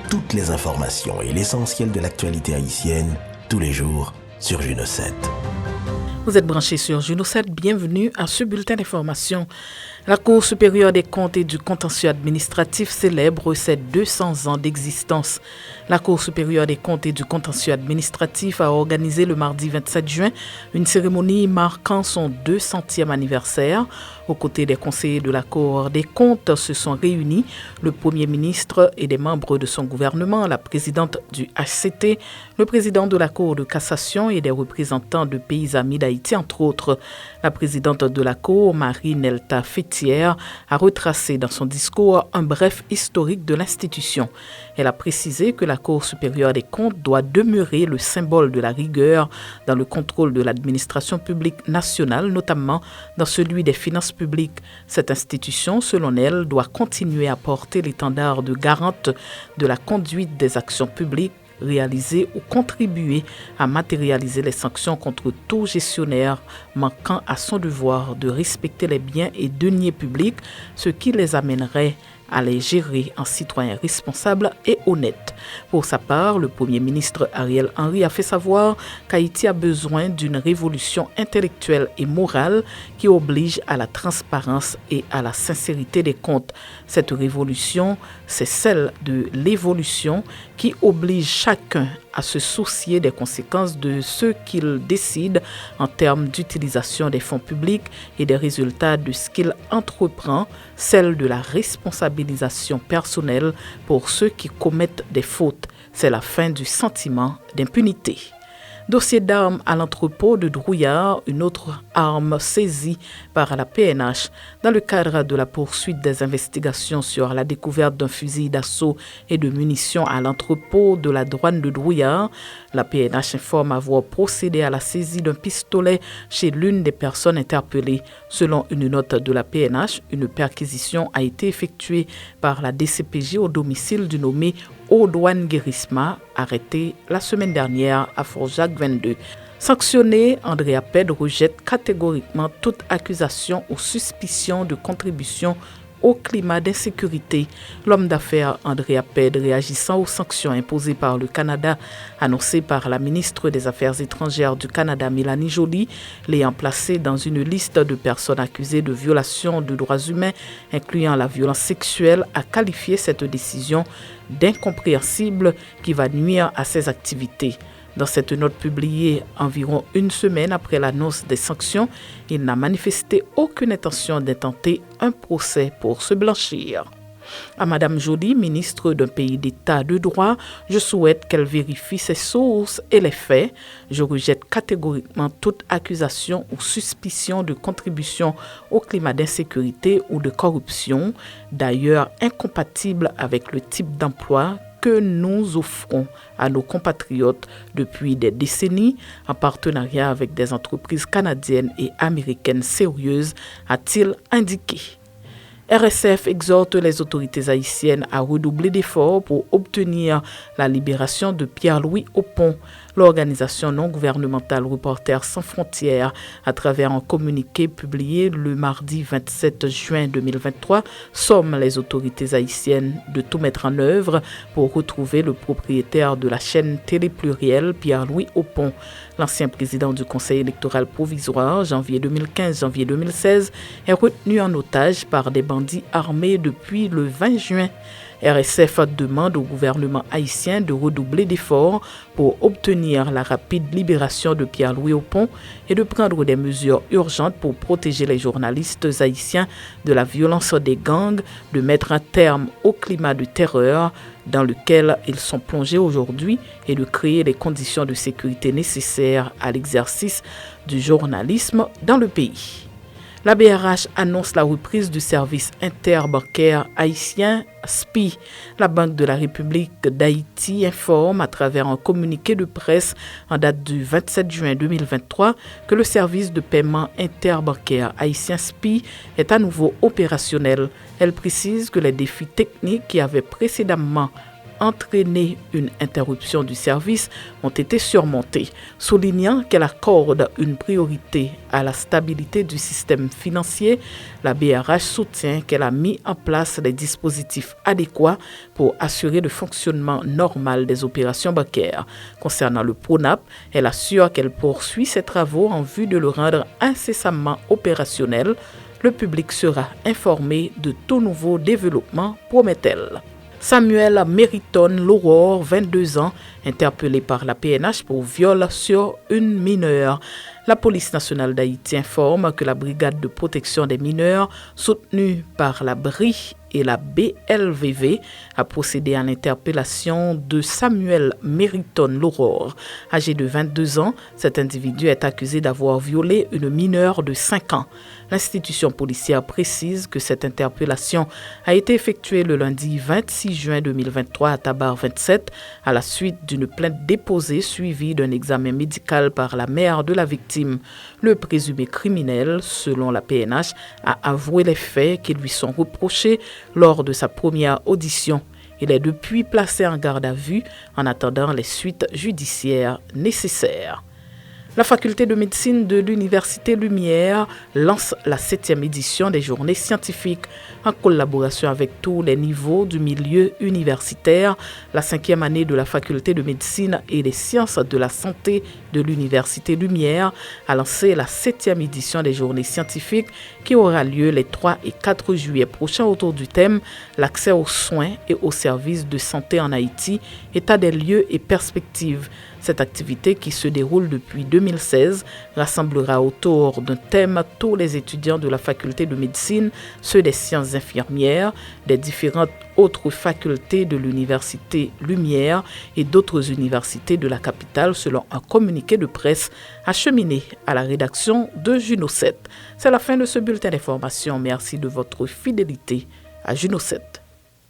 toutes les informations et l'essentiel de l'actualité haïtienne, tous les jours sur Juno 7. Vous êtes branchés sur Juno 7, bienvenue à ce bulletin d'information. La Cour supérieure des comptes et du contentieux administratif célèbre ses 200 ans d'existence. La Cour supérieure des comptes et du contentieux administratif a organisé le mardi 27 juin une cérémonie marquant son 200e anniversaire. Aux côtés des conseillers de la Cour des comptes se sont réunis le Premier ministre et des membres de son gouvernement, la présidente du HCT, le président de la Cour de cassation et des représentants de pays amis d'Haïti, entre autres. La présidente de la Cour, Marie-Nelta Fétière, a retracé dans son discours un bref historique de l'institution. Elle a précisé que la Cour supérieure des comptes doit demeurer le symbole de la rigueur dans le contrôle de l'administration publique nationale, notamment dans celui des finances publiques. Cette institution, selon elle, doit continuer à porter l'étendard de garante de la conduite des actions publiques, réaliser ou contribuer à matérialiser les sanctions contre tout gestionnaire manquant à son devoir de respecter les biens et deniers publics, ce qui les amènerait à les gérer en citoyens responsables et honnêtes. Pour sa part, le Premier ministre Ariel Henry a fait savoir qu'Haïti a besoin d'une révolution intellectuelle et morale qui oblige à la transparence et à la sincérité des comptes. Cette révolution, c'est celle de l'évolution qui oblige chacun à se soucier des conséquences de ce qu'il décide en termes d'utilisation des fonds publics et des résultats de ce qu'il entreprend, celle de la responsabilisation personnelle pour ceux qui commettent des fautes. C'est la fin du sentiment d'impunité. Dossier d'armes à l'entrepôt de Drouillard, une autre arme saisie par la PNH dans le cadre de la poursuite des investigations sur la découverte d'un fusil d'assaut et de munitions à l'entrepôt de la douane de Drouillard. La PNH informe avoir procédé à la saisie d'un pistolet chez l'une des personnes interpellées. Selon une note de la PNH, une perquisition a été effectuée par la DCPJ au domicile du nommé Audouane Guérisma, arrêté la semaine dernière à Fort-Jacques 22. Sanctionné, Andrea Ped rejette catégoriquement toute accusation ou suspicion de contribution au climat d'insécurité. L'homme d'affaires Andrea Ped, réagissant aux sanctions imposées par le Canada, annoncées par la ministre des Affaires étrangères du Canada, Mélanie Joly, l'ayant placé dans une liste de personnes accusées de violations de droits humains, incluant la violence sexuelle, a qualifié cette décision d'incompréhensible qui va nuire à ses activités. Dans cette note publiée environ une semaine après l'annonce des sanctions, il n'a manifesté aucune intention d'intenter un procès pour se blanchir. À Madame Joly, ministre d'un pays d'état de droit, je souhaite qu'elle vérifie ses sources et les faits. Je rejette catégoriquement toute accusation ou suspicion de contribution au climat d'insécurité ou de corruption, d'ailleurs incompatible avec le type d'emploi que nous offrons à nos compatriotes depuis des décennies en partenariat avec des entreprises canadiennes et américaines sérieuses, a-t-il indiqué. RSF exhorte les autorités haïtiennes à redoubler d'efforts pour obtenir la libération de Pierre-Louis Aupon. L'organisation non gouvernementale Reporters sans frontières, à travers un communiqué publié le mardi 27 juin 2023, somme les autorités haïtiennes de tout mettre en œuvre pour retrouver le propriétaire de la chaîne Télé Pluriel, Pierre-Louis Aupon. L'ancien président du Conseil électoral provisoire, janvier 2015-janvier 2016, est retenu en otage par des bandits armés depuis le 20 juin. RSF demande au gouvernement haïtien de redoubler d'efforts pour obtenir la rapide libération de Pierre-Louis Aupon et de prendre des mesures urgentes pour protéger les journalistes haïtiens de la violence des gangs, de mettre un terme au climat de terreur dans lequel ils sont plongés aujourd'hui et de créer les conditions de sécurité nécessaires à l'exercice du journalisme dans le pays. La BRH annonce la reprise du service interbancaire haïtien SPI. La Banque de la République d'Haïti informe à travers un communiqué de presse en date du 27 juin 2023 que le service de paiement interbancaire haïtien SPI est à nouveau opérationnel. Elle précise que les défis techniques qui avaient précédemment entraîné une interruption du service ont été surmontées, soulignant qu'elle accorde une priorité à la stabilité du système financier. La BRH soutient qu'elle a mis en place des dispositifs adéquats pour assurer le fonctionnement normal des opérations bancaires. Concernant le PRONAP, elle assure qu'elle poursuit ses travaux en vue de le rendre incessamment opérationnel. Le public sera informé de tout nouveau développement, promet-elle. Samuel Meriton Laurore, 22 ans, interpellé par la PNH pour viol sur une mineure. La police nationale d'Haïti informe que la brigade de protection des mineurs, soutenue par la BRI et la BLVV, a procédé à l'interpellation de Samuel Meriton Laurore. Âgé de 22 ans, cet individu est accusé d'avoir violé une mineure de 5 ans. L'institution policière précise que cette interpellation a été effectuée le lundi 26 juin 2023 à Tabar 27 à la suite d'une plainte déposée suivie d'un examen médical par la mère de la victime. Le présumé criminel, selon la PNH, a avoué les faits qui lui sont reprochés lors de sa première audition. Il est depuis placé en garde à vue en attendant les suites judiciaires nécessaires. La faculté de médecine de l'Université Lumière lance la 7e édition des journées scientifiques en collaboration avec tous les niveaux du milieu universitaire. La 5e année de la faculté de médecine et des sciences de la santé de l'Université Lumière a lancé la 7e édition des journées scientifiques qui aura lieu les 3 et 4 juillet prochains autour du thème « L'accès aux soins et aux services de santé en Haïti, état des lieux et perspectives ». Cette activité qui se déroule depuis 2016 rassemblera autour d'un thème tous les étudiants de la faculté de médecine, ceux des sciences infirmières, des différentes autres facultés de l'Université Lumière et d'autres universités de la capitale selon un communiqué de presse acheminé à la rédaction de Juno 7. C'est la fin de ce bulletin d'information. Merci de votre fidélité à Juno 7.